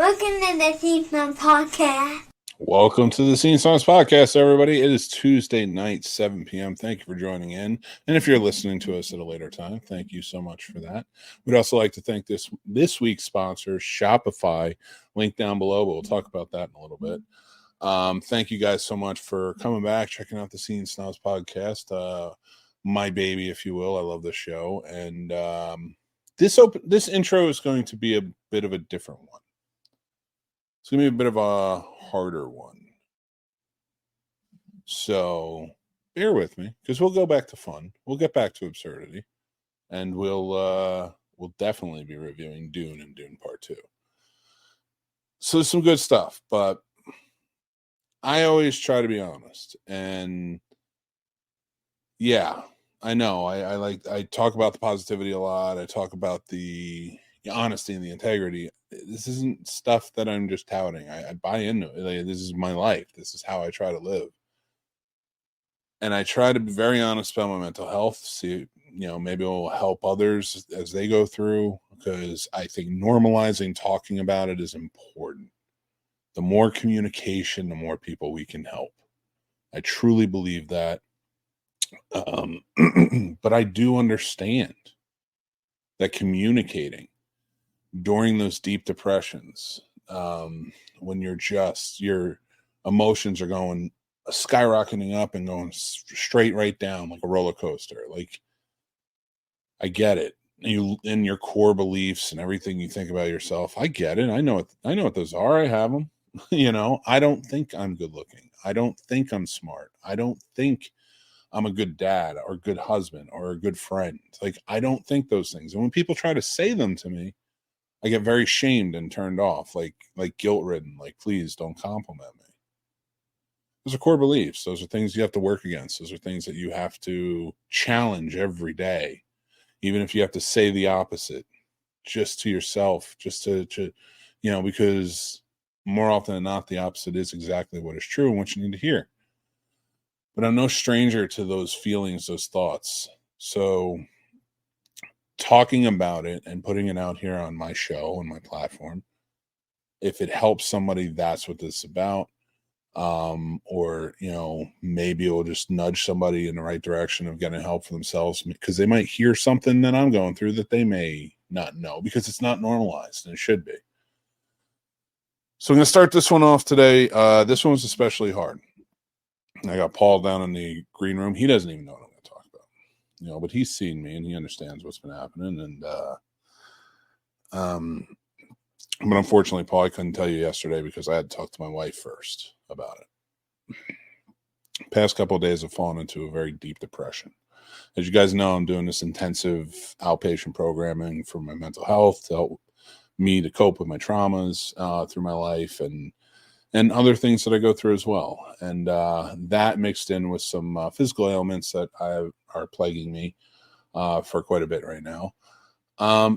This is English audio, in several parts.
Welcome to the Scene Snobs podcast. Welcome to the Scene Snobs podcast, everybody. It is Tuesday night, 7 p.m. Thank you for joining in. And if you're listening to us at a later time, thank you so much for that. We'd also like to thank this week's sponsor, Shopify. Link down below, but we'll talk about that in a little bit. Thank you guys so much for coming back, checking out the Scene Snobs podcast. My baby, if you will. I love this show. And this intro is going to be a bit of a different one. It's going to be a bit of a harder one. So bear with me, because we'll go back to fun. We'll get back to absurdity. And we'll definitely be reviewing Dune and Dune Part 2. So there's some good stuff, but I always try to be honest. And yeah, I know. I talk about the positivity a lot. I talk about the honesty and the integrity. This isn't stuff that I'm just touting. I buy into it. Like, this is my life. This is how I try to live. And I try to be very honest about my mental health. See, maybe it will help others as they go through, because I think normalizing talking about it is important. The more communication, the more people we can help. I truly believe that. But I do understand that communicating during those deep depressions, when your emotions are going skyrocketing up and going straight right down like a roller coaster. Like, I get it. You in your core beliefs and everything you think about yourself. I get it. I know what those are. I have them. I don't think I'm good looking. I don't think I'm smart. I don't think I'm a good dad or a good husband or a good friend. Like, I don't think those things. And when people try to say them to me, I get very shamed and turned off, like guilt-ridden, like, please don't compliment me. Those are core beliefs. Those are things you have to work against. Those are things that you have to challenge every day, even if you have to say the opposite, just to yourself, just to because more often than not, the opposite is exactly what is true and what you need to hear. But I'm no stranger to those feelings, those thoughts. So talking about it and putting it out here on my show and my platform, if it helps somebody, that's what this is about. Or maybe it will just nudge somebody in the right direction of getting help for themselves, because they might hear something that I'm going through that they may not know, because it's not normalized, and it should be. So I'm going to start this one off today. This one was especially hard. I got Paul down in the green room. He doesn't even know what I'm going to talk about, but he's seen me and he understands what's been happening. And, but unfortunately, Paul, I couldn't tell you yesterday because I had to talk to my wife first about it. Past couple of days have fallen into a very deep depression. As you guys know, I'm doing this intensive outpatient programming for my mental health to help me to cope with my traumas through my life and other things that I go through as well. And that mixed in with some physical ailments that are plaguing me for quite a bit right now.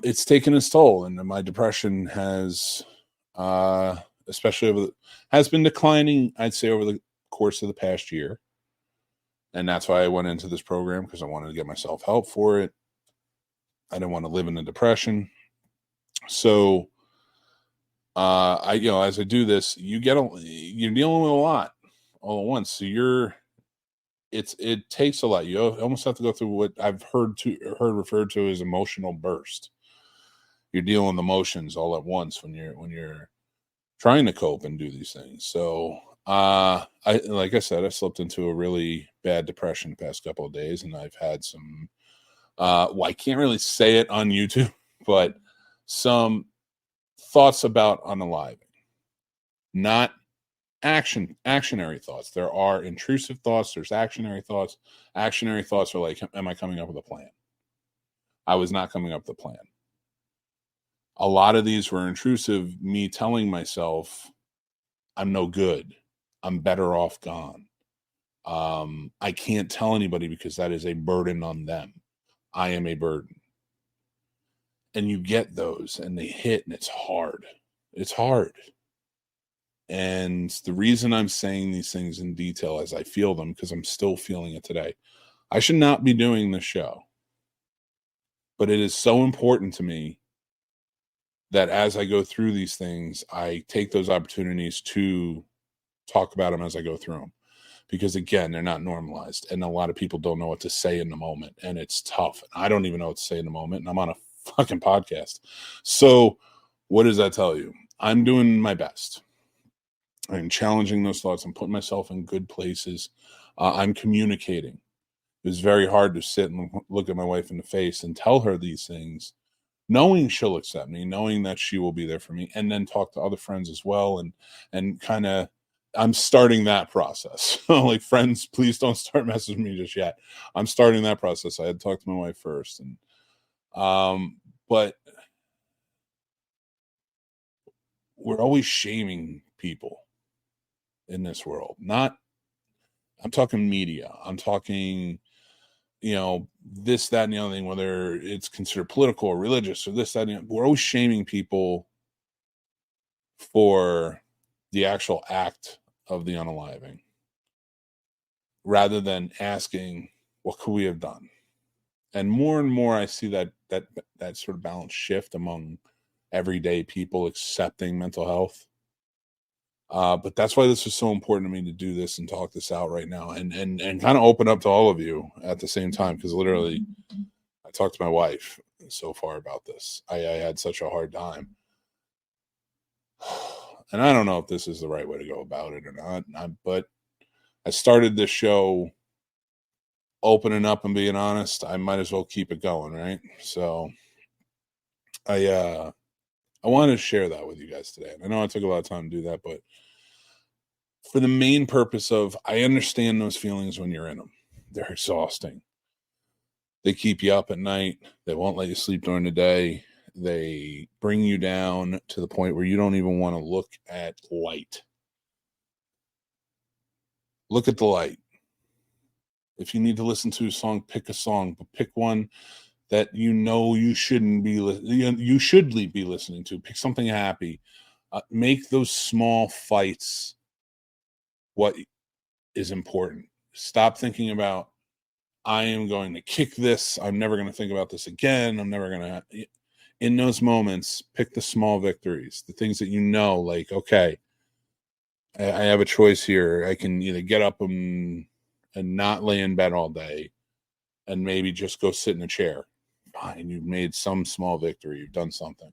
It's taken its toll, and my depression has, has been declining, I'd say, over the course of the past year. And that's why I went into this program, because I wanted to get myself help for it. I didn't want to live in a depression. So, as I do this, you're dealing with a lot all at once. So it takes a lot. You almost have to go through what I've heard referred to as emotional burst. You're dealing with emotions all at once when you're trying to cope and do these things. So, like I said, I slipped into a really bad depression the past couple of days, and I've had some, I can't really say it on YouTube, but some thoughts about unaliving, not actionary thoughts. There are intrusive thoughts. There's actionary thoughts. Actionary thoughts are like, am I coming up with a plan? I was not coming up with a plan. A lot of these were intrusive, me telling myself, I'm no good. I'm better off gone. I can't tell anybody because that is a burden on them. I am a burden. And you get those and they hit, and it's hard. It's hard. And the reason I'm saying these things in detail as I feel them, because I'm still feeling it today. I should not be doing this show, but it is so important to me that as I go through these things, I take those opportunities to talk about them as I go through them. Because again, they're not normalized, and a lot of people don't know what to say in the moment, and it's tough. I don't even know what to say in the moment, and I'm on a fucking podcast. So what does that tell you? I'm doing my best. I'm challenging those thoughts. I'm putting myself in good places. I'm communicating. It was very hard to sit and look at my wife in the face and tell her these things, knowing she'll accept me, knowing that she will be there for me, and then talk to other friends as well, and kind of, I'm starting that process. Like, friends, please don't start messaging me just yet. I'm starting that process. I had to talk to my wife first, and but we're always shaming people in this world. Not, I'm talking media. I'm talking, this, that, and the other thing, whether it's considered political or religious or this, that, and the other. We're always shaming people for the actual act of the unaliving, rather than asking, what could we have done? And more I see that sort of balance shift among everyday people accepting mental health. But that's why this is so important to me to do this and talk this out right now, and kind of open up to all of you at the same time, because literally I talked to my wife so far about this. I had such a hard time. And I don't know if this is the right way to go about it or not, but I started this show opening up and being honest. I might as well keep it going, right? So I wanted to share that with you guys today. And I know I took a lot of time to do that, but for the main purpose of, I understand those feelings when you're in them. They're exhausting. They keep you up at night. They won't let you sleep during the day. They bring you down to the point where you don't even want to look at light. Look at the light. If you need to listen to a song, pick a song, but pick one that you shouldn't be you should be listening to. Pick something happy. Make those small fights what is important. Stop thinking about, I am going to kick this. I'm never going to think about this again. I'm never going to. In those moments, pick the small victories, the things that like, okay, I have a choice here. I can either get up and not lay in bed all day and maybe just go sit in a chair. Fine, you've made some small victory. You've done something.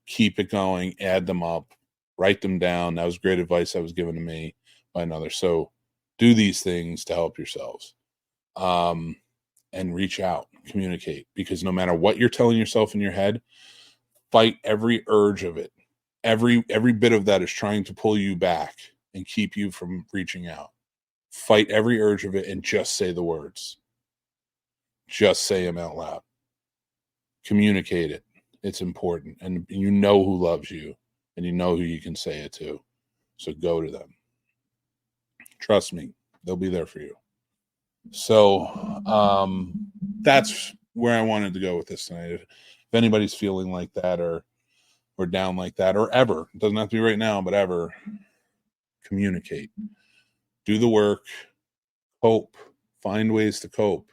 Keep it going, add them up, write them down. That was great advice that was given to me by another. So do these things to help yourselves. And reach out, communicate, because no matter what you're telling yourself in your head, fight every urge of it. Every bit of that is trying to pull you back and keep you from reaching out. Fight every urge of it and just say the words. Just say them out loud. Communicate it. It's important. And you know who loves you, and you know who you can say it to. So go to them. Trust me, they'll be there for you. So that's where I wanted to go with this tonight. If anybody's feeling like that or down like that, or ever, it doesn't have to be right now, but ever, communicate. Do the work. Cope. Find ways to cope.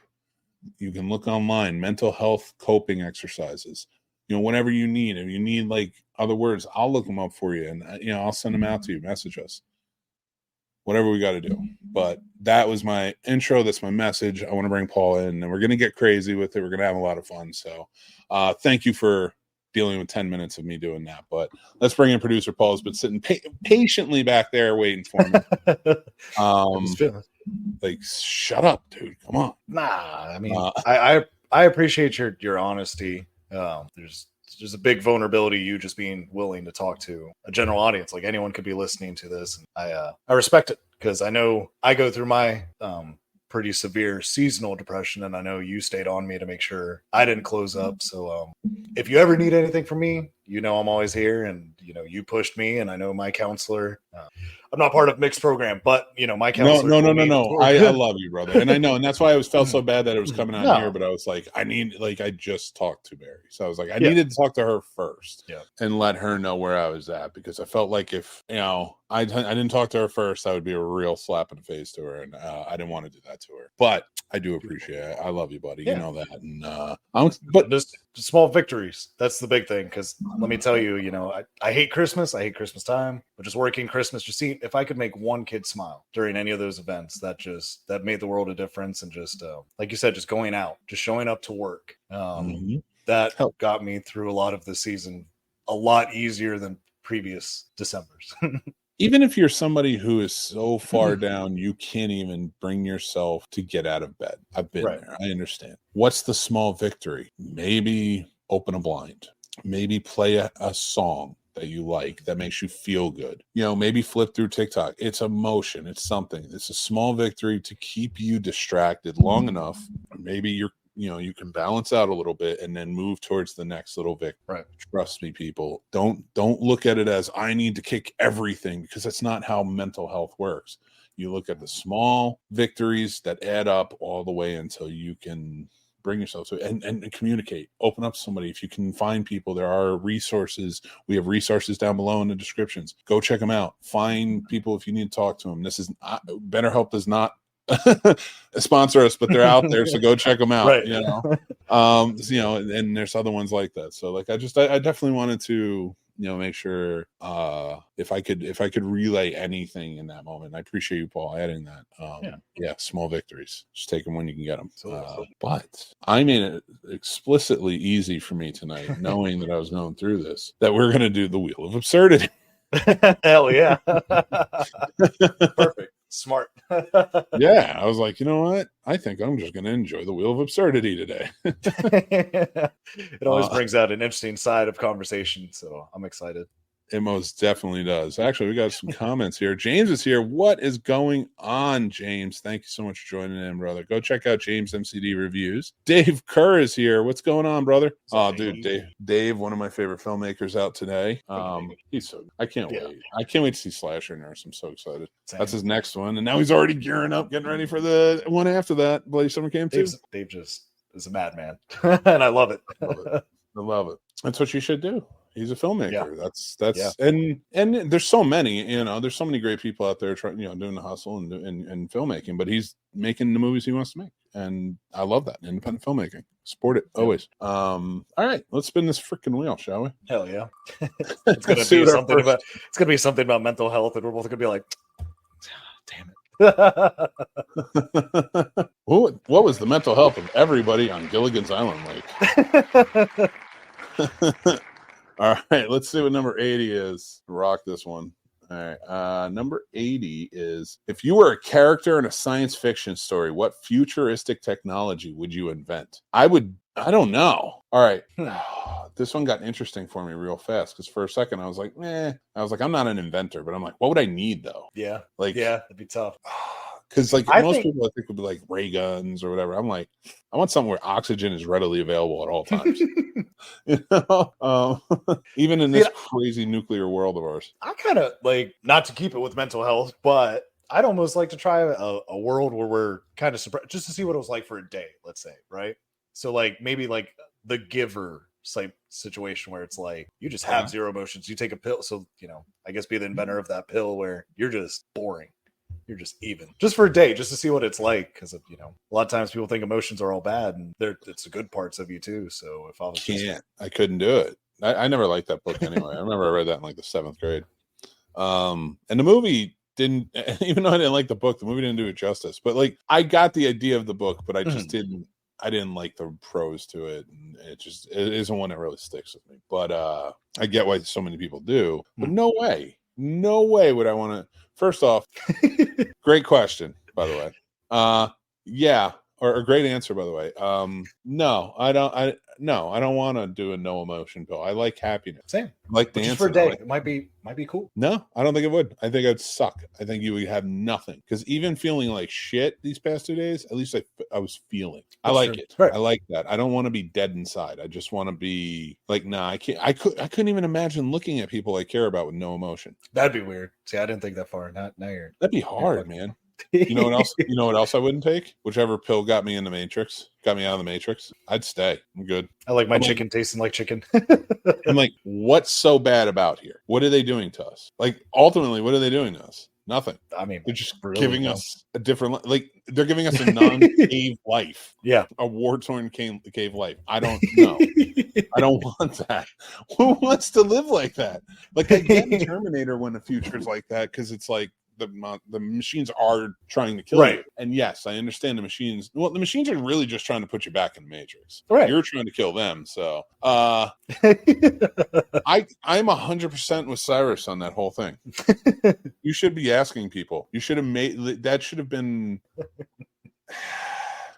You can look online, mental health coping exercises. Whatever you need. If you need like other words, I'll look them up for you, and I'll send them out to you. Message us. Whatever we got to do. But that was my intro. That's my message. I want to bring Paul in, and we're going to get crazy with it. We're going to have a lot of fun. So thank you for dealing with 10 minutes of me doing that. But let's bring in producer Paul, who's been sitting patiently back there waiting for me. Like, shut up, dude. Come on. Nah, I mean, I appreciate your honesty. There's a big vulnerability, you just being willing to talk to a general audience. Like, anyone could be listening to this. And I respect it, because I know I go through my pretty severe seasonal depression, and I know you stayed on me to make sure I didn't close up. So if you ever need anything from me, you know I'm always here, and you know you pushed me, and I know my counselor. I'm not part of Mick's program, but you know my counselor. No. I love you, brother, and I know, and that's why I felt so bad that it was coming on here. But I was like, I just talked to Barry, so I was like, I needed to talk to her first, and let her know where I was at, because I felt like if I didn't talk to her first, that would be a real slap in the face to her, and I didn't want to do that to her. But I do appreciate it. I love you, buddy. You know that, and but just small victories. That's the big thing. Because let me tell you, you know, I hate Christmas. I hate Christmas time. But just working Christmas, just see if I could make one kid smile during any of those events, that made the world a difference. And just like you said, just going out, just showing up to work. That got me through a lot of the season a lot easier than previous Decembers. Even if you're somebody who is so far down, you can't even bring yourself to get out of bed. I've been there. I understand. What's the small victory? Maybe open a blind. Maybe play a song that you like that makes you feel good. You know, maybe flip through TikTok. It's emotion. It's something. It's a small victory to keep you distracted long enough. Maybe you can balance out a little bit and then move towards the next little victory. Right. Trust me, people. Don't look at it as I need to kick everything, because that's not how mental health works. You look at the small victories that add up all the way until you can bring yourself to it and communicate. Open up to somebody. If you can find people, there are resources. We have resources down below in the descriptions. Go check them out. Find people if you need to talk to them. This is BetterHelp does not sponsor us, but they're out there, so go check them out. Right. And there's other ones like that. So like I definitely wanted to make sure if I could relay anything in that moment. I appreciate you, Paul, adding that. Small victories, just take them when you can get them. But I made it explicitly easy for me tonight, knowing that I was going through this, that we're going to do the Wheel of Absurdity. Hell yeah. Perfect. Smart. Yeah, I was like, you know what? I think I'm just going to enjoy the Wheel of Absurdity today. It always brings out an interesting side of conversation, so I'm excited. It most definitely does. Actually, we got some comments here. James is here. What is going on, James? Thank you so much for joining in, brother. Go check out James MCD Reviews. Dave Kerr is here. What's going on, brother? Oh, dude, Dave, one of my favorite filmmakers out today. He's so. I can't wait. I can't wait to see Slasher Nurse. I'm so excited. Same. That's his next one, and now he's already gearing up, getting ready for the one after that. Bloody Summer Camp 2. Dave just is a madman, and I love it. I love it. That's what you should do. He's a filmmaker. That's and there's so many, there's so many great people out there trying, doing the hustle and filmmaking, but he's making the movies he wants to make. And I love that. Independent filmmaking. Support it always. All right, let's spin this freaking wheel, shall we? Hell yeah. It's gonna be something about mental health, and we're both gonna be like, damn it. What was the mental health of everybody on Gilligan's Island Lake? All right, let's see what number 80 is. Rock this one. All right, number 80 is, if you were a character in a science fiction story, what futuristic technology would you invent? I don't know. All right. This one got interesting for me real fast, because for a second I was like, I'm not an inventor, but I'm like, what would I need though? Yeah. It'd be tough. Because people I think would be like ray guns or whatever. I'm like, I want something where oxygen is readily available at all times. Even in this crazy nuclear world of ours. I kind of like, not to keep it with mental health, but I'd almost like to try a world where we're kind of surprised, just to see what it was like for a day, let's say, right? So like maybe like the Giver type situation where it's like you just have zero emotions. You take a pill, so I guess be the inventor of that pill where you're just boring. You're just even, just for a day, just to see what it's like. Because a lot of times people think emotions are all bad, and it's the good parts of you too. So if I was I couldn't do it. I never liked that book anyway. I remember I read that in like the 7th grade. And the movie didn't, even though I didn't like the book, the movie didn't do it justice. But like, I got the idea of the book, but I just didn't like the prose to it, and it isn't one that really sticks with me. But I get why so many people do. But no way would I want to. First off, great question, by the way. Yeah, or a great answer, by the way. No, I don't want to do a no emotion pill. I like happiness. Same. I like But dancing. just for a day, it might be cool. No, I don't think it would. I think it would suck. I think you would have nothing. Because even feeling like shit these past 2 days, at least I was feeling. I like it. Right. I like that. I don't want to be dead inside. I just want to be like, nah, I can't. I couldn't even imagine looking at people I care about with no emotion. That'd be weird. See, I didn't think that far. Now you're. That'd be hard, man. You know what else? You know what else I wouldn't take? Whichever pill got me in the Matrix, got me out of the Matrix. I'd stay. I'm good. I like my chicken tasting like chicken. I'm like, what's so bad about here? What are they doing to us? Like, ultimately, what are they doing to us? Nothing. I mean, They're just really giving us a different, like, they're giving us a non-cave life. Yeah. A war-torn cave life. I don't know. I don't want that. Who wants to live like that? Like, I get Terminator when the future's like that, because it's like, the machines are trying to kill you. And yes, I understand the machines. Well, the machines are really just trying to put you back in the Matrix. Right. You're trying to kill them. So I'm 100% with Cyrus on that whole thing. You should be asking people. You should have made that should have been.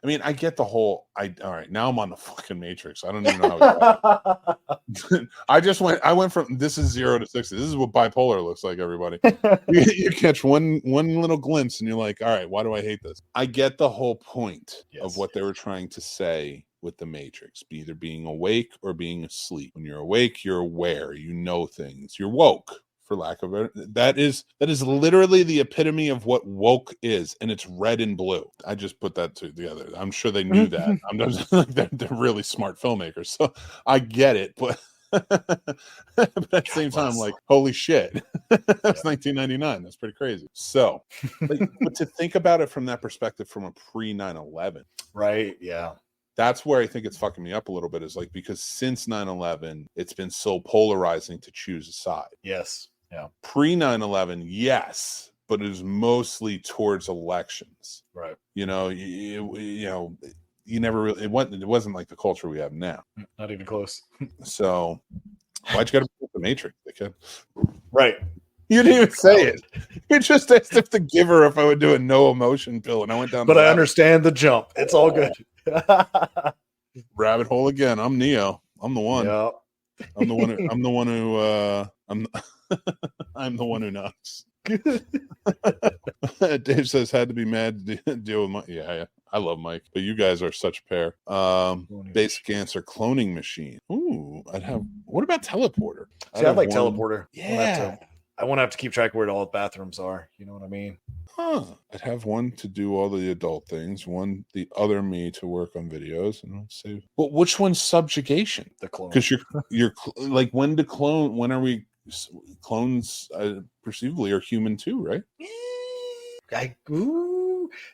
I mean, I get the whole. All right, now I'm on the fucking Matrix. I don't even know how. I went from this is 0 to 60. This is what bipolar looks like, everybody. You catch one little glimpse, and you're like, all right, why do I hate this? I get the whole point of what they were trying to say with the Matrix, either being awake or being asleep. When you're awake, you're aware. You know things. You're woke. For lack of it, that is literally the epitome of what woke is, and it's red and blue. I just put that together. I'm sure they knew that. I'm just like they're really smart filmmakers, so I get it. But at the same time, like, holy shit, that's 1999. That's pretty crazy. So, like, but to think about it from that perspective, from a pre 9/11, right? Yeah. That's where I think it's fucking me up a little bit, is like, because since 9/11, it's been so polarizing to choose a side. Yes. Yeah. Pre 9/11, yes, but it was mostly towards elections. Right. You know, you never really, it wasn't like the culture we have now. Not even close. So why'd you got to put the Matrix, dickhead? Right. You didn't even say it. You just asked if the giver if I would do a no emotion pill, and I went down. But I understand the jump. It's all good. Rabbit hole again. I'm Neo. I'm the one. Yeah. I'm the one who knocks. Dave says had to be mad to deal with Mike. Yeah, I love Mike, but you guys are such a pair. Basic answer: cloning machine. Ooh, what about teleporter? See, I'd like teleporter. Yeah, I won't have to keep track of where all the bathrooms are. You know what I mean? I'd have one to do all the adult things, the other me to work on videos, and I'll say, well, which one's subjugation? The clone. Because you're like, when to clone? When are we? Clones perceivably are human too, right?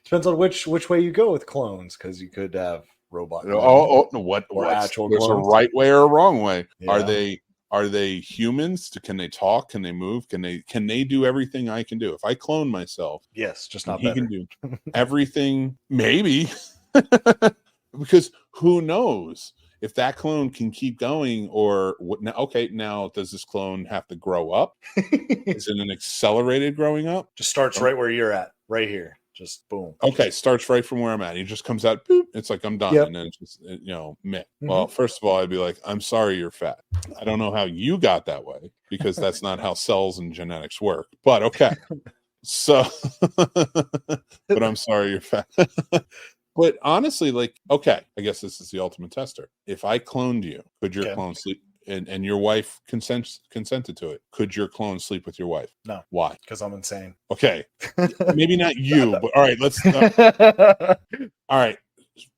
Depends on which way you go with clones, because you could have robot clones. What? Actual There's clones. a right way or a wrong way. Yeah. Are they humans? Can they talk? Can they move? Can they do everything I can do? If I clone myself, yes, just not he better. can do everything. Maybe. Because who knows if that clone can keep going, or what? Now does this clone have to grow up? Is it an accelerated growing up? Just starts right where you're at, right here. Just boom. Okay, starts right from where I'm at. He just comes out, boop, it's like I'm done. Yep. And then it's just, Mick. Mm-hmm. Well, first of all, I'd be like, I'm sorry you're fat. I don't know how you got that way, because that's not how cells and genetics work. But okay. So, but I'm sorry you're fat. But honestly, like, okay, I guess this is the ultimate tester. If I cloned you, could your clone sleep? And your wife consented to it. Could your clone sleep with your wife? No. Why? Because I'm insane. Okay. Maybe not you, but all right, let's all right.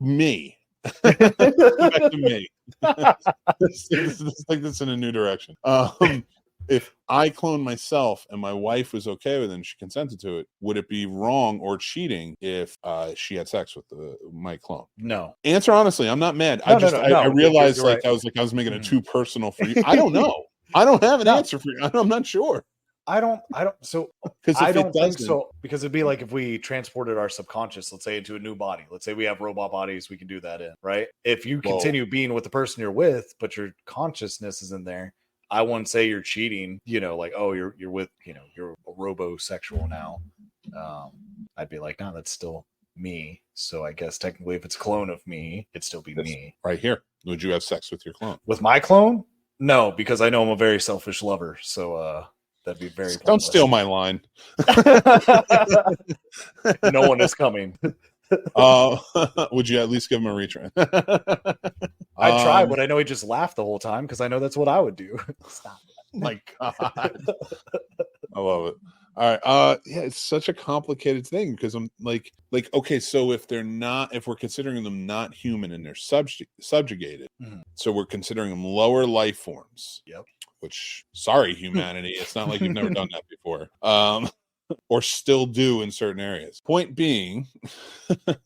Me. Go back to me. Let's take this in a new direction. If I clone myself and my wife was okay with it and she consented to it, would it be wrong or cheating if she had sex with my clone? No. Answer honestly. I'm not mad. No, I realized you're right. I was making it too personal for you. I don't know. I don't have an answer for you. I'm not sure. I don't. So I don't think so, because it'd be like if we transported our subconscious, let's say, into a new body. Let's say we have robot bodies, we can do that in, right? If you continue being with the person you're with, but your consciousness is in there, I wouldn't say you're cheating, like, oh, you're with, you're a robosexual now. I'd be like, no, that's still me. So I guess technically if it's a clone of me, it'd still be me. Right here. Would you have sex with your clone? With my clone? No, because I know I'm a very selfish lover. So that'd be very Don't pointless. steal my line. No one is coming. Would you at least give him a retry? I'd try, but I know he just laughed the whole time because I know that's what I would do. Stop. My God. I love it. All right. Yeah, it's such a complicated thing because I'm like, okay, so if we're considering them not human and they're subjugated, so we're considering them lower life forms. Yep. Which, sorry, humanity, it's not like you've never done that before. Or still do in certain areas. Point being, so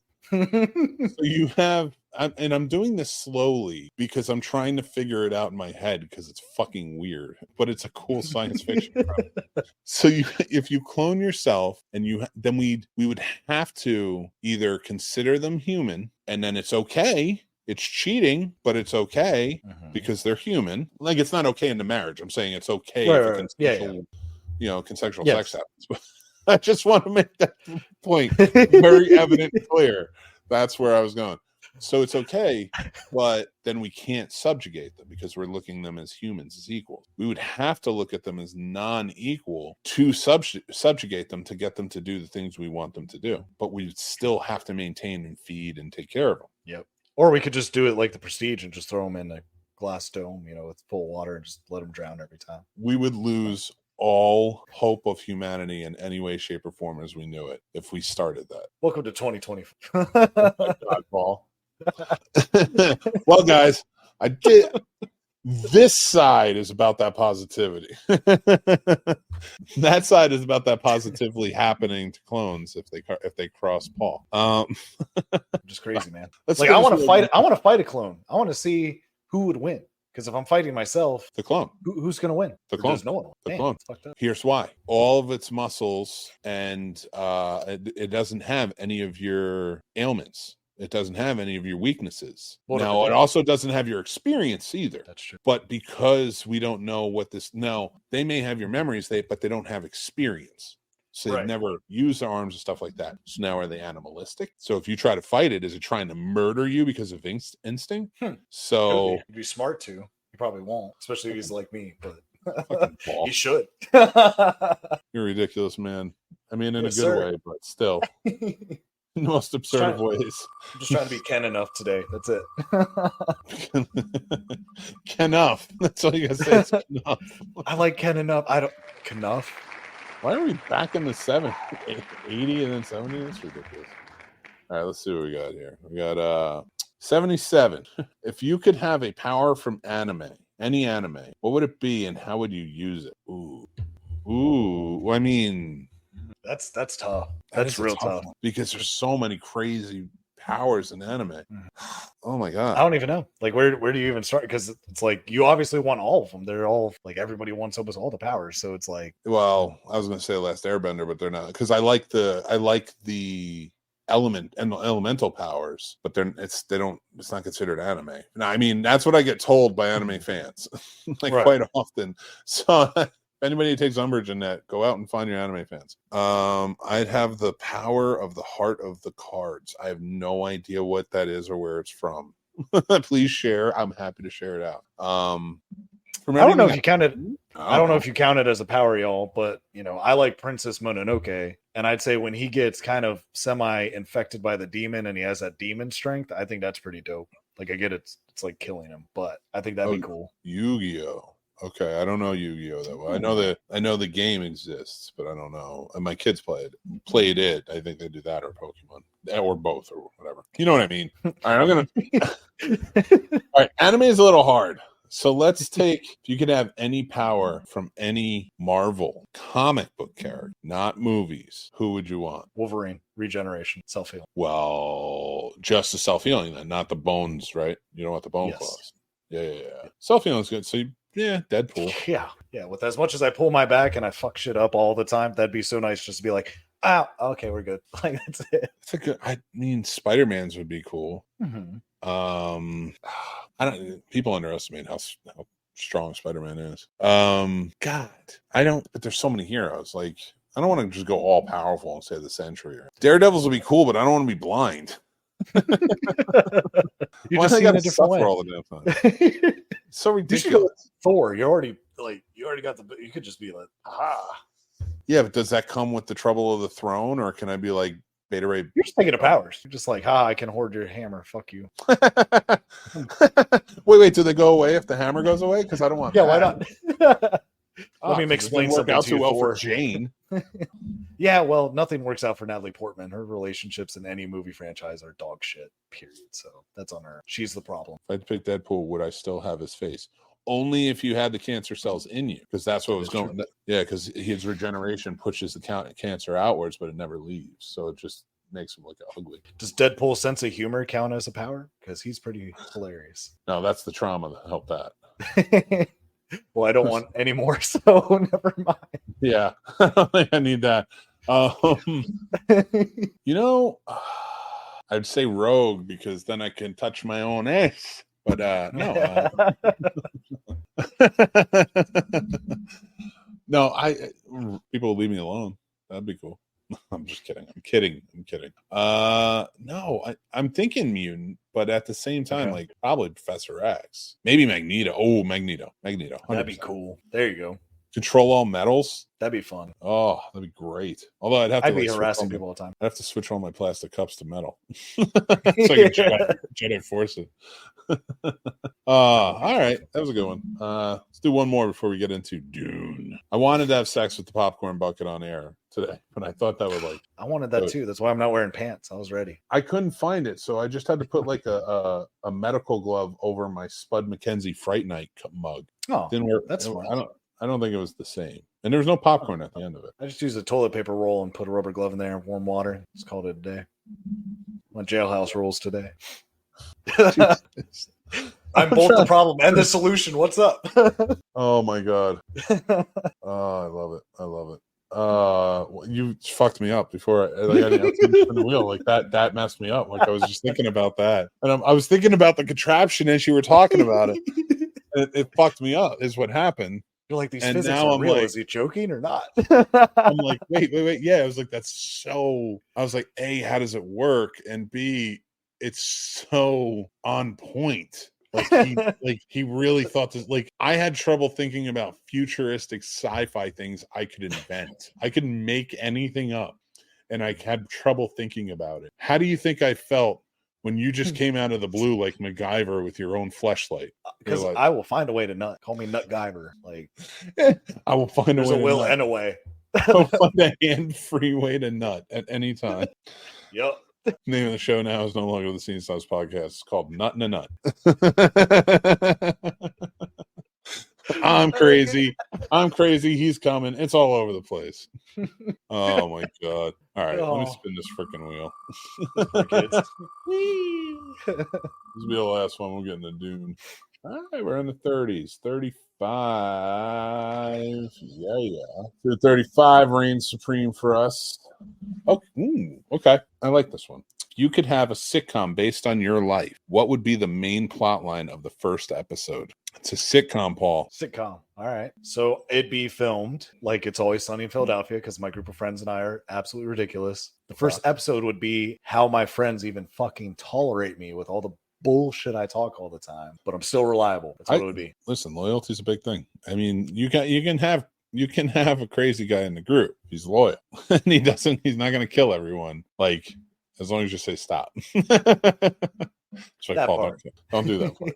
you have, and I'm doing this slowly because I'm trying to figure it out in my head because it's fucking weird, but it's a cool science fiction problem. So if you clone yourself and then we would have to either consider them human, and then it's okay. It's cheating, but it's okay because they're human. Like, it's not okay in the marriage. I'm saying it's okay if a consensual, consensual sex happens. But I just want to make that point very evident and clear. That's where I was going. So it's okay, but then we can't subjugate them because we're looking at them as humans, as equals. We would have to look at them as non-equal to subjugate them to get them to do the things we want them to do. But we still have to maintain and feed and take care of them. Yep. Or we could just do it like the Prestige and just throw them in a glass dome, with full water and just let them drown every time. We would lose all hope of humanity in any way, shape, or form as we knew it if we started that. Welcome to 2024. Oh my God, Paul. Well, guys, I did. This side is about that positivity. That side is about that positively happening to clones if they cross Paul. Just crazy, man. I want to fight. I want to fight a clone. I want to see who would win. Because if I'm fighting myself, the clone, who's going to win? The clone. There's no one. The clone. Here's why: all of its muscles, and it doesn't have any of your ailments. It doesn't have any of your weaknesses. Now, it also doesn't have your experience either. That's true. But because we don't know what they may have your memories, but they don't have experience. So they've never used their arms and stuff like that. So now are they animalistic? So if you try to fight it, is it trying to murder you because of instinct? So you'd be smart to. You probably won't, especially if he's like me, but he should. You're ridiculous, man. I mean, in a good way, but still. In the most absurd of ways. I'm just trying to be Ken enough today. That's it. Ken-uff. That's all you gotta say. Is Ken-uff. I like Ken enough. I don't Ken-uff. Why are we back in the 80 and then 70? That's ridiculous. All right, let's see what we got here. We got 77. If you could have a power from any anime, what would it be and how would you use it? Ooh. I mean, that's tough. That's real tough because there's so many crazy powers in anime. Oh my God. I don't even know. Like, where do you even start? Because it's like you obviously want all of them. They're all like everybody wants almost all the powers. So it's like, well, I was going to say Last Airbender, but they're not, because I like the element and the elemental powers, but it's not considered anime. No, I mean, that's what I get told by anime fans quite often. So if anybody takes umbrage in that, go out and find your anime fans. I'd have the power of the heart of the cards. I have no idea what that is or where it's from. Please share. I'm happy to share it out. I don't know if you count it. I don't know if you count it as a power, y'all, but I like Princess Mononoke, and I'd say when he gets kind of semi-infected by the demon and he has that demon strength, I think that's pretty dope. Like, I get it's like killing him, but I think that'd be cool. Yu-Gi-Oh! Okay, I don't know Yu-Gi-Oh! That well. I know the game exists, but I don't know. And my kids played it. I think they do that or Pokemon, or both, or whatever. You know what I mean? All right, all right, anime is a little hard. So let's take, if you could have any power from any Marvel comic book character, not movies, who would you want? Wolverine, regeneration, self-healing. Well, just the self-healing then, not the bones, right? You don't want the bone claws. Yeah. Self-healing is good. So Deadpool. Yeah. With as much as I pull my back and I fuck shit up all the time, that'd be so nice just to be like, okay, we're good. Like, that's it. It's a good. I mean, Spider-Man's would be cool. Mm-hmm. I don't. People underestimate how strong Spider-Man is. God, I don't. But there's so many heroes. Like, I don't want to just go all powerful and say the Century. Daredevils would be cool, but I don't want to be blind. You Why just do I see it gotta a different suffer way. all the damn time? It's so You should go ridiculous. with Thor. You already got the. You could just be like, aha. Yeah, but does that come with the trouble of the throne, or can I be like Beta Ray? You're just taking the powers. You're just like, I can hoard your hammer. Fuck you. wait, do they go away if the hammer goes away? Because I don't want. Yeah, that. why not? Let me 'Cause it explain didn't work something out to too you, well Thor. for Jane. Yeah, well, nothing works out for Natalie Portman. Her relationships in any movie franchise are dog shit. Period. So that's on her. She's the problem. If I'd pick Deadpool, would I still have his face? Only if you had the cancer cells in you, because that's what was going. Yeah, because his regeneration pushes the cancer outwards, but it never leaves, so it just makes him look ugly. Does Deadpool's sense of humor count as a power? Because he's pretty hilarious. No, that's the trauma that helped that. Well, I don't want any more, so never mind. Yeah, I don't think I need that. You know, I'd say Rogue because then I can touch my own ass. But no, no. People leave me alone. That'd be cool. I'm just kidding. I'm kidding. No, I'm thinking mutant, but at the same time, Okay. like probably Professor X, maybe Magneto. Oh, Magneto. 100%. That'd be cool. There you go. Control all metals. That'd be fun. Oh, that'd be great. Although I'd be harassing people all the time. I'd have to switch all my plastic cups to metal. So I can Jedi force it. All right. That was a good one. Let's do one more before we get into Dune. I wanted to have sex with the popcorn bucket on air today, but I thought that would I wanted that too. That's why I'm not wearing pants. I was ready. I couldn't find it, so I just had to put like a medical glove over my Spud McKenzie Fright Night mug. Oh, Didn't work. that's fine. I don't think it was the same. And there was no popcorn at the end of it. I just used a toilet paper roll and put a rubber glove in there and warm water. Just called it a day. My jailhouse rules today. I'm both the problem and the solution. What's up? Oh my god. Oh, I love it. You fucked me up before I didn't spin the wheel like that. That messed me up. Like I was just thinking about that, and I was thinking about the contraption as you were talking about it. It fucked me up. Is what happened. You're like, these And physics now are I'm real. like- Is he joking or not? I'm like, wait. Yeah, I was like, that's so. I was like, A, how does it work? And B, it's so on point. Like he really thought this. Like I had trouble thinking about futuristic sci-fi things I could invent. I could make anything up, and I had trouble thinking about it. How do you think I felt when you just came out of the blue like MacGyver with your own fleshlight? Because like, I will find a way to nut. Call me Nut Guyver. Like I will find there's a a way. will and a way. I'll find a hand-free way to nut at any time. Yep. Name of the show now is no longer the Scene Snobs podcast. It's called Nut and a Nut. I'm crazy. He's coming. It's all over the place. Oh my god! All right, let me spin this freaking wheel. This will be the last one. We'll get into Dune. All right, we're in the 30s. 35. Yeah. 35 reigns supreme for us. Okay. I like this one. You could have a sitcom based on your life. What would be the main plot line of the first episode? It's a sitcom, Paul. Sitcom. All right. So it'd be filmed like It's Always Sunny in Philadelphia because my group of friends and I are absolutely ridiculous. The first episode would be how my friends even fucking tolerate me with all the bullshit I talk all the time, but I'm still reliable. That's what it would be. Listen, loyalty's a big thing. I mean, you can have a crazy guy in the group. He's loyal. And he's not going to kill everyone. Like, as long as you say stop. So Paul, don't do that part.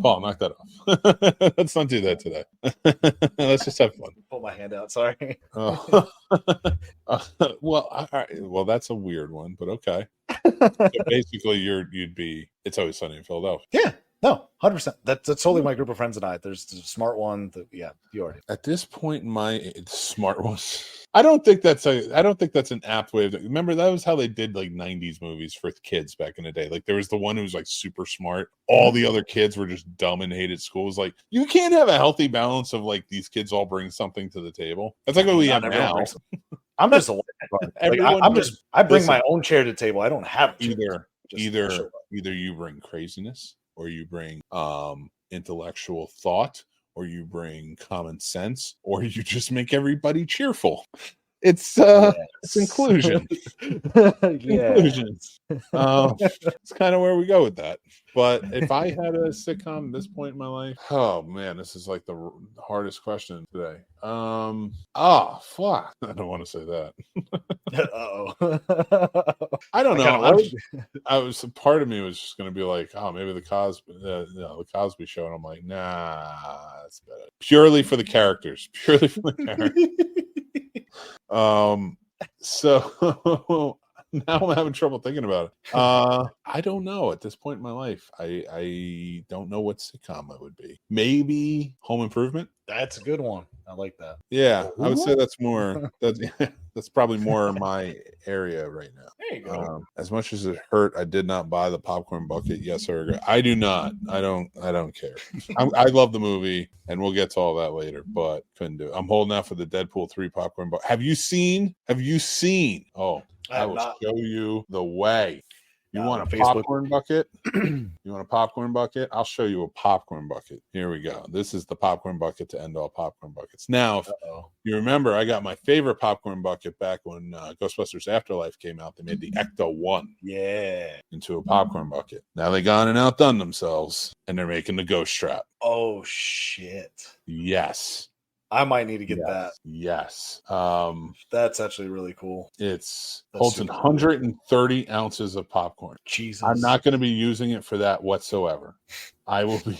Paul, knock that off. Let's not do that today. Let's just have fun. Pull my hand out. Sorry. Well, all right. Well, that's a weird one, but okay. So basically, you'd be. It's Always Sunny in Philadelphia. Yeah. No, 100%. That's totally my group of friends and I. There's a smart one. You already. At this point in my smart one, I don't think that's an apt way of. Remember, that was how they did like 90s movies for kids back in the day. Like there was the one who was like super smart. All the other kids were just dumb and hated school. It was like you can't have a healthy balance of like these kids all bring something to the table. That's like what we have now. I'm just a I bring my own chair to the table. I don't have either you bring craziness or you bring intellectual thought or you bring common sense, or you just make everybody cheerful. It's inclusion. Inclusion. It's kind of where we go with that. But if I had a sitcom at this point in my life, oh man, this is like the hardest question today. Fuck, I don't want to say that. I don't know. I was part of me was just going to be like, oh, maybe the Cosby Show, and I'm like, nah, that's better. Purely for the characters. So now I'm having trouble thinking about it. I don't know. At this point in my life, I don't know what sitcom it would be. Maybe Home Improvement. That's a good one. I like that. Yeah, I would say that's more. That's probably more my area right now. There you go. As much as it hurt, I did not buy the popcorn bucket. Yes, sir. I do not. I don't care. I love the movie, and we'll get to all that later. But couldn't do it. I'm holding out for the Deadpool 3 popcorn bucket. Have you seen? Oh, I will show you the way. You want a popcorn bucket? You want a popcorn bucket? I'll show you a popcorn bucket. Here we go. This is the popcorn bucket to end all popcorn buckets. Now, if you remember, I got my favorite popcorn bucket back when Ghostbusters Afterlife came out. They made the Ecto 1 into a popcorn bucket. Now they gone and outdone themselves, and they're making the Ghost Trap. Oh, shit. Yes. I might need to get that. Yes. That's actually really cool. Holds 130 ounces of popcorn. Jesus. I'm not going to be using it for that whatsoever. I will be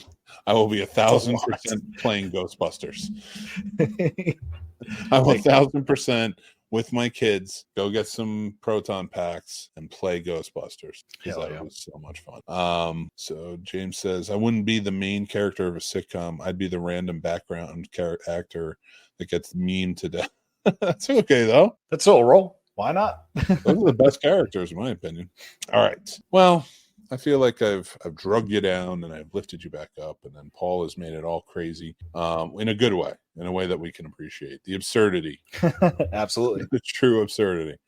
1,000% playing Ghostbusters. I'm 1,000% with my kids. Go get some proton packs and play Ghostbusters. Because that was so much fun. So James says, I wouldn't be the main character of a sitcom. I'd be the random background actor that gets mean to death. That's okay though. That's still a role. Why not? Those are the best characters, in my opinion. All right. Well, I feel like I've drugged you down and I've lifted you back up, and then Paul has made it all crazy in a good way, in a way that we can appreciate. The absurdity. Absolutely. The true absurdity.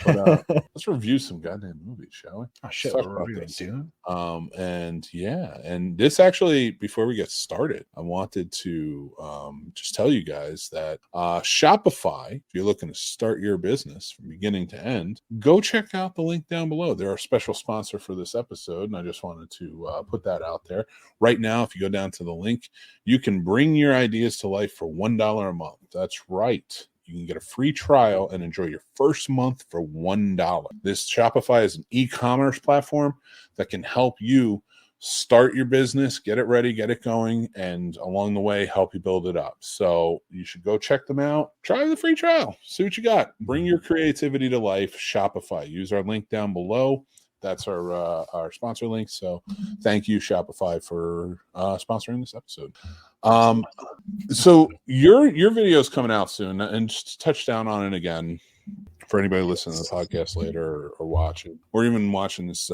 But let's review some goddamn movies, shall we? Oh shit, we're reviewing Dune. And this actually, before we get started, I wanted to just tell you guys that Shopify, if you're looking to start your business from beginning to end, go check out the link down below. They're our special sponsor for this episode, and I just wanted to put that out there. Right now, if you go down to the link, you can bring your ideas to life for $1 a month. That's right. You can get a free trial and enjoy your first month for $1. This Shopify is an e-commerce platform that can help you start your business, get it ready, get it going, and along the way, help you build it up. So you should go check them out. Try the free trial. See what you got. Bring your creativity to life. Shopify. Use our link down below. That's our sponsor link. So thank you, Shopify, for sponsoring this episode. So your video is coming out soon, and just touch down on it again for anybody listening to the podcast later or watching, or even watching this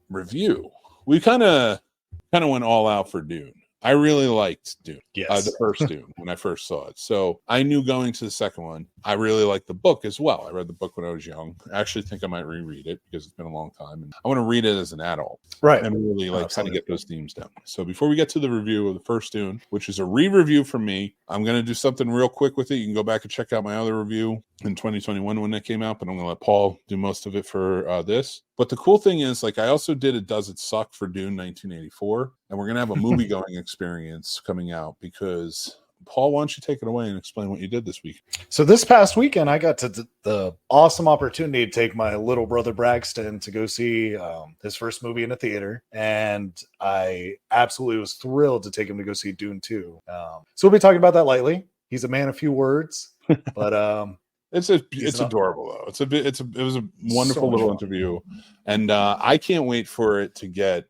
review. We kind of went all out for Dune. I really liked Dune, the first Dune, when I first saw it. So I knew going to the second one, I really liked the book as well. I read the book when I was young. I actually think I might reread it because it's been a long time. And I want to read it as an adult. Right. And really how to get those themes down. So before we get to the review of the first Dune, which is a re-review from me, I'm going to do something real quick with it. You can go back and check out my other review in 2021 when that came out, but I'm going to let Paul do most of it for this. But the cool thing is, I also did a Does It Suck for Dune 1984, and we're going to have a movie-going experience coming out because, Paul, why don't you take it away and explain what you did this week? So this past weekend, I got to the awesome opportunity to take my little brother Braxton to go see his first movie in a theater, and I absolutely was thrilled to take him to go see Dune 2. So we'll be talking about that lightly. He's a man of few words, but it's adorable though. It was a wonderful little interview, and I can't wait for it to get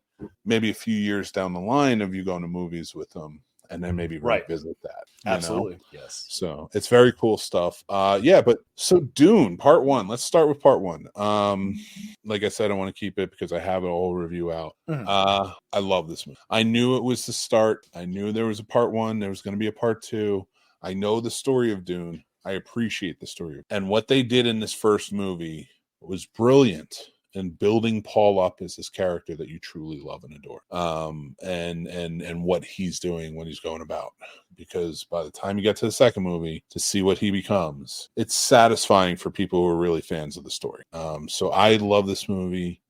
maybe a few years down the line of you going to movies with them, and then maybe revisit that. Absolutely, yes. So it's very cool stuff. But so Dune Part 1. Let's start with Part 1. Like I said, I want to keep it because I have a whole review out. I love this movie. I knew it was the start. I knew there was a Part 1. There was going to be a Part 2. I know the story of Dune. I appreciate the story. And what they did in this first movie was brilliant and building Paul up as this character that you truly love and adore. And what he's doing when he's going about. Because by the time you get to the second movie, to see what he becomes, it's satisfying for people who are really fans of the story. So I love this movie.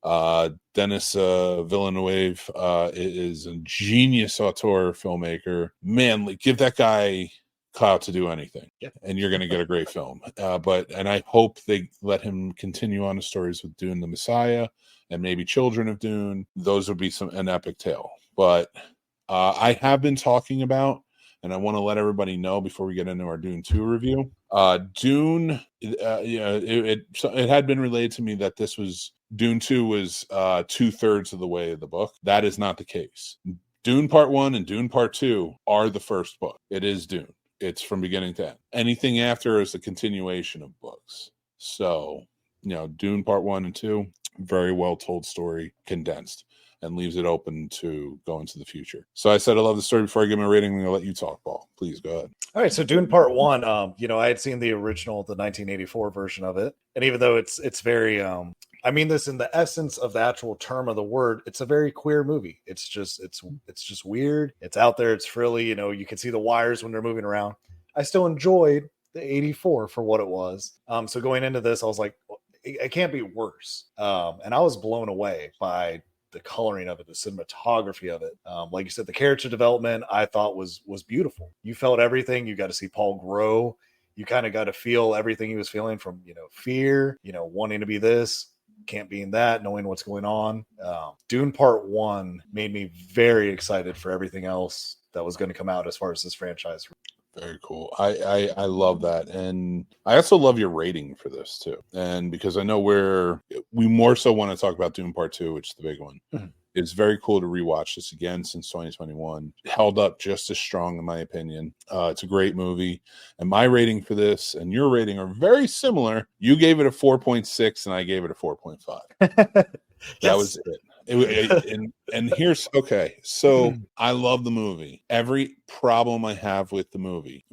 Denis Villeneuve is a genius auteur filmmaker. Man, like, give that guy clout to do anything, and you're going to get a great film. And I hope they let him continue on the stories with Dune the Messiah and maybe Children of Dune. Those would be an epic tale. But I have been talking about, and I want to let everybody know before we get into our Dune 2 review. Dune, it had been relayed to me that Dune 2 was 2/3 of the way of the book. That is not the case. Dune Part 1 and Dune Part 2 are the first book. It is Dune. It's from beginning to end. Anything after is a continuation of books. So, Dune Part 1 and 2, very well told story, condensed, and leaves it open to go into the future. So I said I love the story. Before I give my rating, I'm going to let you talk, Paul. Please go ahead. All right, so Dune Part 1, I had seen the original, the 1984 version of it. And even though it's very, I mean this in the essence of the actual term of the word, it's a very queer movie. It's just weird. It's out there. It's frilly. You can see the wires when they're moving around. I still enjoyed the 84 for what it was. So going into this, I was like, it can't be worse. And I was blown away by the coloring of it, the cinematography of it. Like you said, the character development I thought was beautiful. You felt everything. You got to see Paul grow. You kind of got to feel everything he was feeling from, fear, wanting to be this, can't be in that, knowing what's going on. Dune Part 1 made me very excited for everything else that was going to come out as far as this franchise. Very cool. I love that. And I also love your rating for this too. And because I know we more so want to talk about Dune Part 2, which is the big one. Mm-hmm. It's very cool to rewatch this again since 2021. Held up just as strong, in my opinion. It's a great movie. And my rating for this and your rating are very similar. You gave it a 4.6 and I gave it a 4.5. That was it. And here's okay. So I love the movie. Every problem I have with the movie,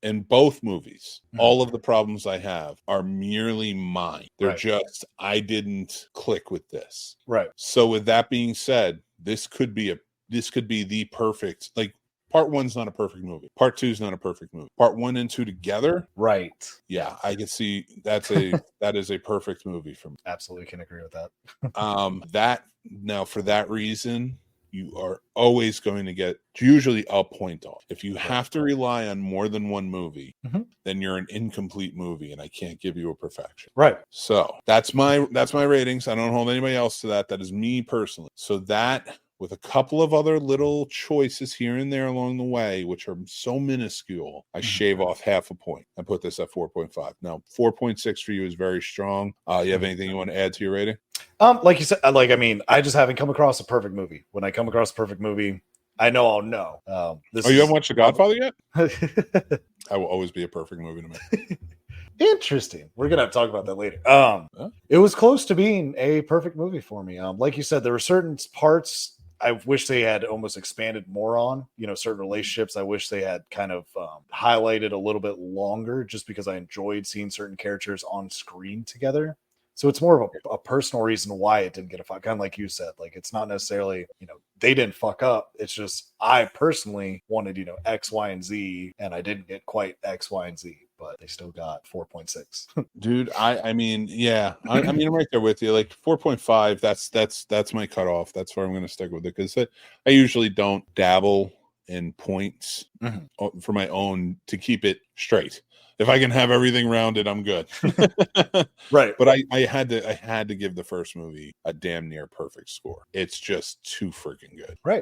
in both movies, all of the problems I have are merely mine. They're just, I didn't click with this. Right. So with that being said, this could be the perfect, like, Part 1's not a perfect movie. Part 2's not a perfect movie. Part 1 and 2 together. Right. Yeah, I can see that is a perfect movie for me. Absolutely can agree with that. Now for that reason, you are always going to get usually a point off. If you have to rely on more than one movie, then you're an incomplete movie, and I can't give you a perfection. Right. So that's my ratings. I don't hold anybody else to that. That is me personally. So that, with a couple of other little choices here and there along the way, which are so minuscule, I shave off half a point. I put this at 4.5. Now, 4.6 for you is very strong. You have anything you want to add to your rating? Like you said, I just haven't come across a perfect movie. When I come across a perfect movie, I know I'll know. You haven't watched The Godfather yet? I will always be a perfect movie to me. Interesting. We're gonna have to talk about that later. It was close to being a perfect movie for me. Like you said, there were certain parts I wish they had almost expanded more on. Certain relationships I wish they had kind of highlighted a little bit longer, just because I enjoyed seeing certain characters on screen together. So it's more of a personal reason why it didn't get a fuck. Kind of like you said, like, it's not necessarily, they didn't fuck up. It's just, I personally wanted, X, Y, and Z, and I didn't get quite X, Y, and Z, but they still got 4.6. Dude, I mean, yeah, I mean, I'm right there with you. Like 4.5, that's my cutoff. That's where I'm going to stick with it, because I usually don't dabble in points for my own to keep it straight. If I can have everything rounded, I'm good. Right. But I had to give the first movie a damn near perfect score. It's just too freaking good. Right.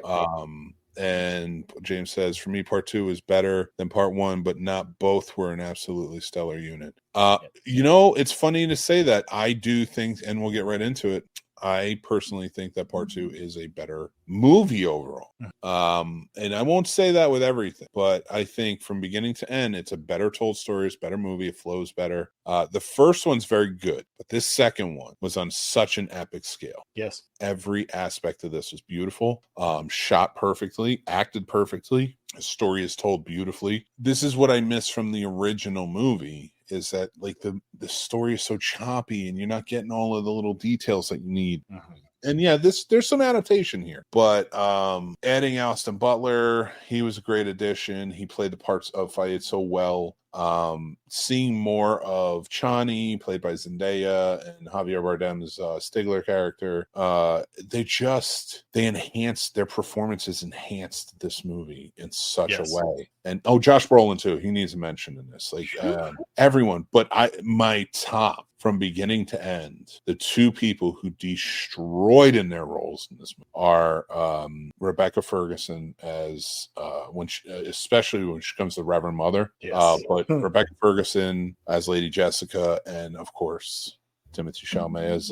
And James says, for me, Part 2 is better than Part 1, but not both were an absolutely stellar unit. It's funny to say that. I do think, and we'll get right into it, I personally think that Part 2 is a better movie overall. And I won't say that with everything, but I think from beginning to end, it's a better told story, it's a better movie, it flows better. The first one's very good, but this second one was on such an epic scale. Yes. Every aspect of this was beautiful, shot perfectly, acted perfectly. The story is told beautifully. This is what I miss from the original movie, is that like the story is so choppy and you're not getting all of the little details that you need. And yeah, there's some adaptation here, but adding Austin Butler, he was a great addition. He played the parts of Fayed so well. Seeing more of Chani, played by Zendaya, and Javier Bardem's Stigler character, they enhanced their performances, enhanced this movie in such a way. And Josh Brolin too, he needs a mention in this. Like everyone, but my top from beginning to end, the two people who destroyed in their roles in this movie are Rebecca Ferguson as especially when she comes to Reverend Mother, but Rebecca Ferguson as Lady Jessica, and of course Timothée Chalamet as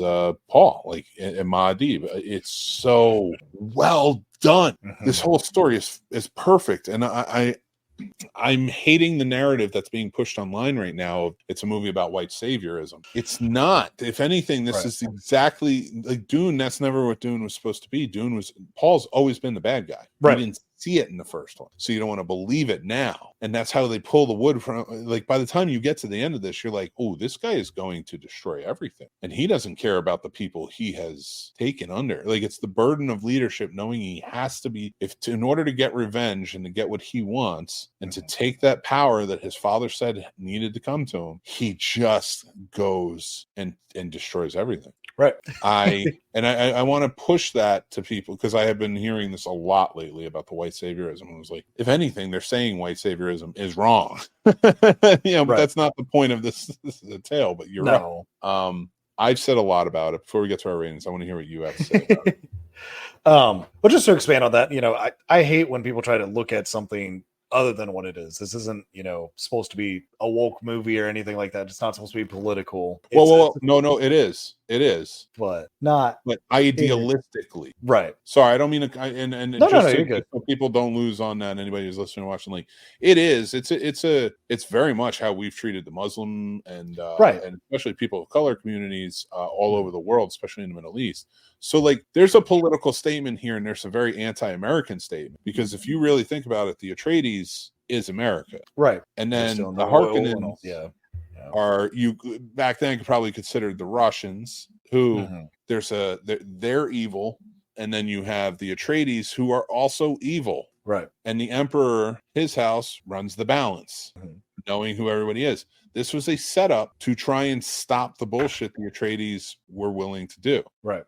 Paul, like in Muad'Dib. It's so well done. This whole story is perfect, and I'm hating the narrative that's being pushed online right now. It's a movie about white saviorism. It's not. If anything, this is exactly like Dune. That's never what Dune was supposed to be. Paul's always been the bad guy. Right. You didn't see it in the first one, so you don't want to believe it now. And that's how they pull the wood from. Like by the time you get to the end of this, you're like, oh, this guy is going to destroy everything, and he doesn't care about the people he has taken under. Like it's the burden of leadership, knowing he has to be in order to get revenge and to get what he wants, and to take that power that his father said needed to come to him. He just goes and destroys everything. Right. I want to push that to people because I have been hearing this a lot lately about the white saviorism. I was like, if anything, they're saying white saviorism is wrong. But that's not the point of this. This is a tale, but you're right. I've said a lot about it. Before we get to our ratings, I want to hear what you have to say about it. Well, just to expand on that, I hate when people try to look at something other than what it is. This isn't, supposed to be a woke movie or anything like that. It's not supposed to be political. No, it is. It is. But not. But idealistically. Right. Sorry, I don't mean to, you're good. So people don't lose on that. Anybody who's listening or watching, like, it is. It's very much how we've treated the Muslim and especially people of color communities all over the world, especially in the Middle East. So like there's a political statement here, and there's a very anti-American statement, because if you really think about it, the Atreides is America. Right. And then the Harkonnens are, you back then could probably consider the Russians, who they're evil, and then you have the Atreides, who are also evil. Right. And the Emperor, his house, runs the balance, knowing who everybody is. This was a setup to try and stop the bullshit the Atreides were willing to do. Right.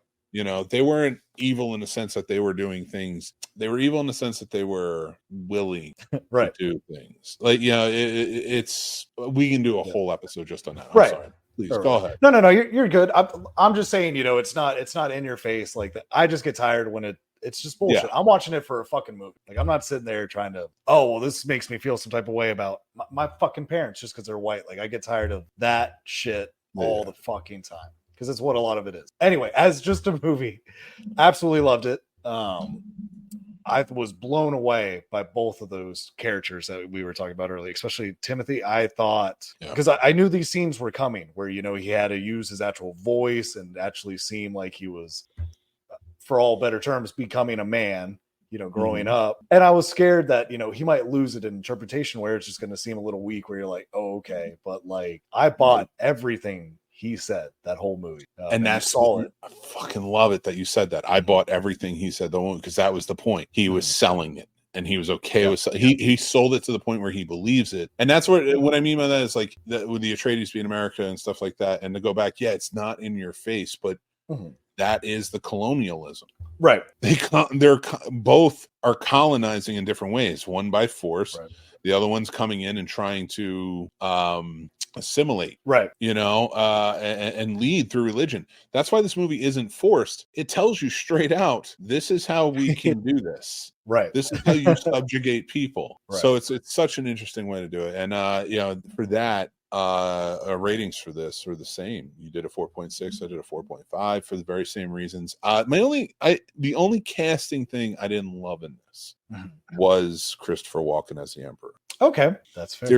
They weren't evil in the sense that they were doing things. They were evil in the sense that they were willing to do things. Like, it's we can do a whole episode just on that. I'm sorry. Please go ahead. No, you're good. I'm just saying, it's not in your face like that. I just get tired when it's just bullshit. Yeah. I'm watching it for a fucking movie. Like, I'm not sitting there trying to, this makes me feel some type of way about my fucking parents just because they're white. Like, I get tired of that shit all the fucking time, because it's what a lot of it is. Anyway, as just a movie, absolutely loved it. I was blown away by both of those characters that we were talking about earlier, especially Timothy. I thought, because I knew these scenes were coming where, he had to use his actual voice and actually seem like he was, for all better terms, becoming a man, growing up. And I was scared that, he might lose it in interpretation where it's just going to seem a little weak, where you're like, oh, okay. But like, I bought everything he said that whole movie, and that's solid. I fucking love it that you said that. I bought everything he said, because that was the point. He was selling it, and he was okay with he sold it to the point where he believes it. And that's what I mean by that is like with the Atreides being America and stuff like that. And to go back, it's not in your face, but that is the colonialism, right? They're both are colonizing in different ways. One by force, the other one's coming in and trying to assimilate, and lead through religion. That's why this movie isn't forced. It tells you straight out, this is how we can do this. This is how you subjugate people. So it's such an interesting way to do it. And for that, ratings for this were the same. You did a 4.6, I did a 4.5 for the very same reasons. The only casting thing I didn't love in this was Christopher Walken as the Emperor. Okay, that's fair.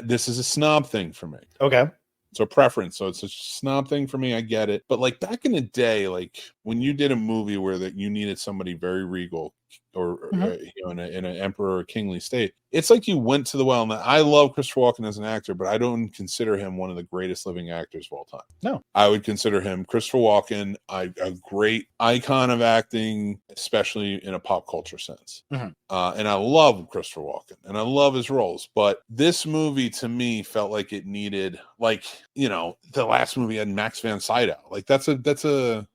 This is a snob thing for me. Okay. It's a preference. So it's a snob thing for me. I get it. But like back in the day, like when you did a movie where that you needed somebody very regal, in an emperor or kingly state. It's like you went to the well. And I love Christopher Walken as an actor, but I don't consider him one of the greatest living actors of all time. No, I would consider him Christopher Walken, a great icon of acting, especially in a pop culture sense. And I love Christopher Walken and I love his roles, but this movie to me felt like it needed, like, the last movie had Max von Sydow. Like that's a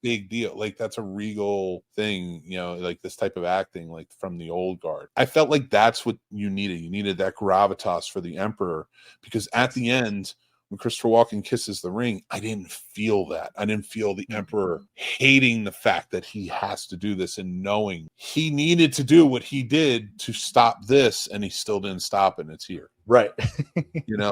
big deal. Like that's a regal thing, like this type of acting, like from the old guard. I felt like that's what you needed. You needed that gravitas for the emperor, because at the end, when Christopher Walken kisses the ring, I didn't feel that. I didn't feel the emperor hating the fact that he has to do this and knowing he needed to do what he did to stop this, and he still didn't stop it, and it's here. Right.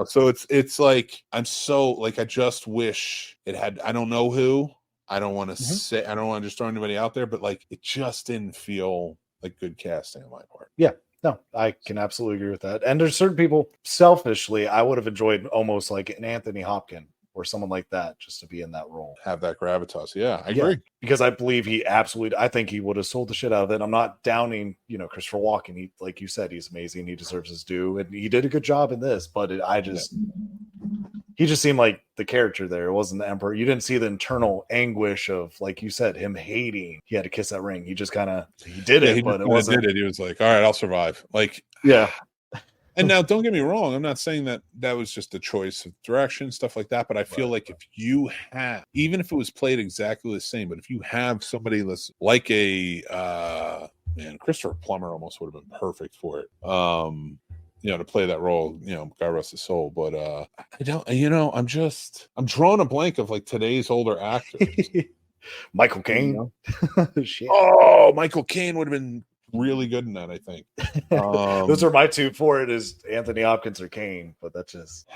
So it's like, I'm so like, I just wish it had, I don't know who, I don't want to say, I don't want to just throw anybody out there, but like, it just didn't feel like good casting on my part. Yeah. No, I can absolutely agree with that. And there's certain people, selfishly, I would have enjoyed almost like an Anthony Hopkins or someone like that just to be in that role. Have that gravitas. Yeah, I agree. Because I believe I think he would have sold the shit out of it. I'm not downing, Christopher Walken. He, like you said, he's amazing. He deserves his due. And he did a good job in this, but he just seemed like the character there. It wasn't the emperor. You didn't see the internal anguish of, like you said, him hating he had to kiss that ring. He just he did it, but it wasn't. He was like, all right, I'll survive. Like, yeah. And now, don't get me wrong. I'm not saying that was just a choice of direction, stuff like that. But I feel like if you have, even if it was played exactly the same, but if you have somebody that's like Christopher Plummer almost would have been perfect for it. To play that role, God rest his soul. But I don't, I'm drawing a blank of like today's older actors. Michael Caine. Shit. Oh, Michael Caine would have been really good in that, I think. Those are my two for it, is Anthony Hopkins or Caine, but that's just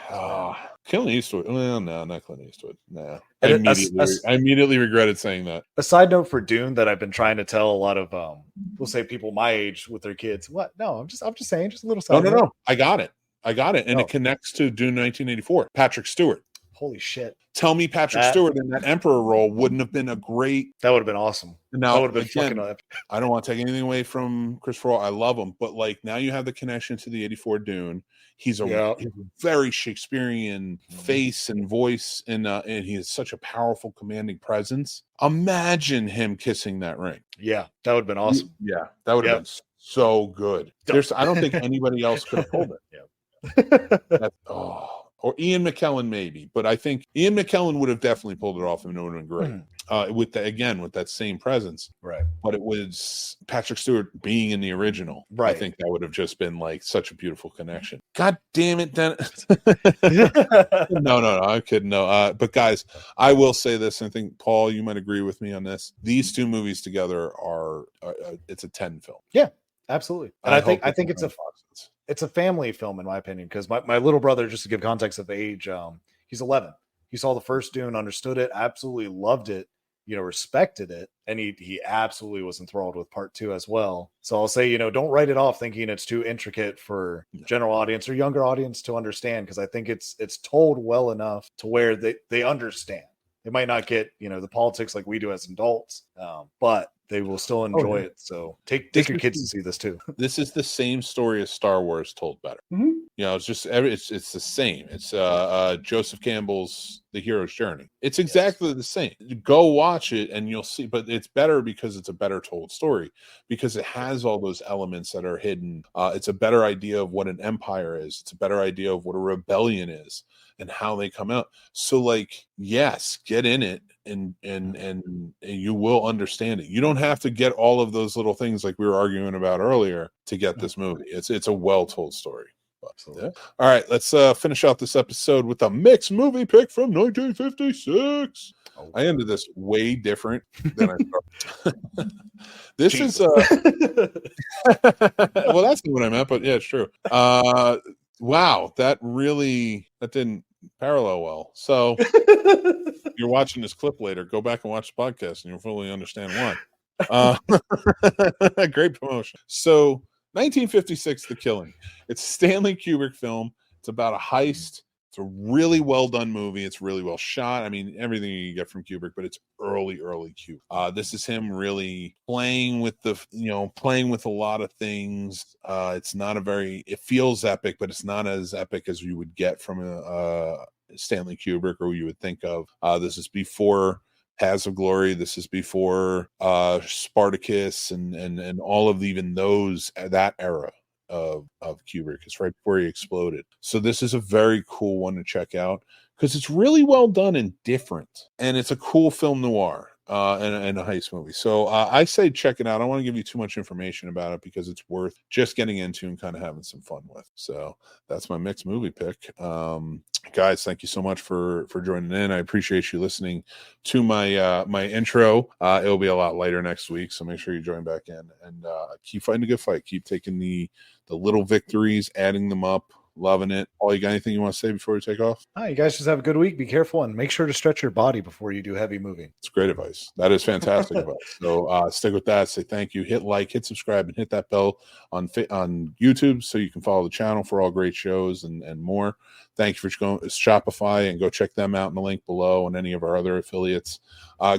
Clint Eastwood. Well, no, not Clint Eastwood. No. I immediately regretted saying that. A side note for Dune that I've been trying to tell a lot of we'll say people my age with their kids. What? No, I'm just saying, just a little side. No. I got it. And it connects to Dune 1984. Patrick Stewart. Holy shit. Tell me Patrick Stewart in that Emperor role wouldn't have been a great... That would have been awesome. Now, that would have been fucking... I don't want to take anything away from Christopher. I love him. But like, now you have the connection to the 84 Dune. He's a very Shakespearean face and voice. And he has such a powerful, commanding presence. Imagine him kissing that ring. Yeah, that would have been awesome. Yeah, that would have been so good. I don't think anybody else could have pulled it. Or Ian McKellen maybe, but I think Ian McKellen would have definitely pulled it off and it would have been great. With that same presence, right? But it was Patrick Stewart being in the original, right? I think that would have just been like such a beautiful connection. God damn it, Dennis! No, I'm kidding. No, but guys, I will say this, and I think Paul, you might agree with me on this. These two movies together are it's a 10 film. Yeah, absolutely. And I think it's a family film, in my opinion, because my little brother, just to give context of age, he's 11. He saw the first Dune, understood it, absolutely loved it, respected it, and he absolutely was enthralled with part 2 as well. So I'll say, don't write it off thinking it's too intricate for general audience or younger audience to understand, because I think it's told well enough to where they understand. They might not get the politics like we do as adults, but they will still enjoy it. So take your kids to see this too. This is the same story as Star Wars told better. Mm-hmm. It's just it's the same. It's Joseph Campbell's The Hero's Journey. It's exactly the same. Go watch it and you'll see. But it's better because it's a better told story, because it has all those elements that are hidden. It's a better idea of what an empire is. It's a better idea of what a rebellion is and how they come out. So like, yes, get in it and you will understand it. You don't have to get all of those little things like we were arguing about earlier to get this movie. It's a well told story. Yeah. All right, let's finish out this episode with a mixed movie pick from 1956. I ended this way different than I started. This is well, that's not what I meant, but yeah, it's true. Wow, that didn't parallel well. So you're watching this clip later, go back and watch the podcast and you'll fully understand why. Great promotion. So 1956, The Killing. It's a Stanley Kubrick film. It's about a heist It's a really well done movie. It's really well shot. I mean, everything you get from Kubrick, but it's early Kubrick. This is him really playing with playing with a lot of things. It's not it feels epic, but it's not as epic as you would get from a Stanley Kubrick or you would think of. This is before Paths of Glory. This is before Spartacus and all of even that era of Kubrick. It's right before he exploded. So this is a very cool one to check out because it's really well done and different, and it's a cool film noir and a heist movie. So I say check it out. I don't want to give you too much information about it because it's worth just getting into and kind of having some fun with. So that's my mixed movie pick. Guys, thank you so much for joining in. I appreciate you listening to my my intro. It'll be a lot later next week, so make sure you join back in and keep fighting a good fight. Keep taking the little victories, adding them up. Loving it. Paul, you got anything you want to say before we take off? You guys just have a good week. Be careful and make sure to stretch your body before you do heavy moving. It's great advice. That is fantastic advice. So stick with that. Say thank you. Hit like, hit subscribe, and hit that bell on YouTube so you can follow the channel for all great shows and more. Thank you for going to Shopify and go check them out in the link below and any of our other affiliates.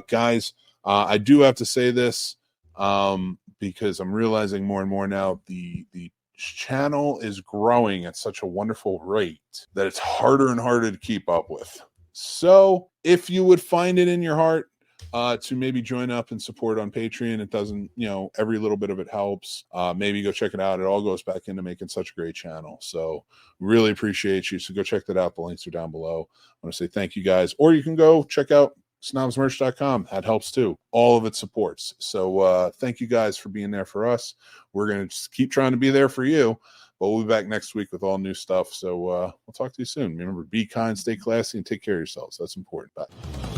Guys, I do have to say this because I'm realizing more and more now the channel is growing at such a wonderful rate that it's harder and harder to keep up with. So if you would find it in your heart to maybe join up and support on Patreon, it doesn't, every little bit of it helps. Maybe go check it out. It all goes back into making such a great channel. So really appreciate you. So go check that out. The links are down below. I want to say thank you guys, or you can go check out snobsmerch.com. That helps too. All of it supports. So thank you guys for being there for us. We're going to just keep trying to be there for you, but we'll be back next week with all new stuff. So we'll talk to you soon. Remember, be kind, stay classy, and take care of yourselves. That's important. Bye.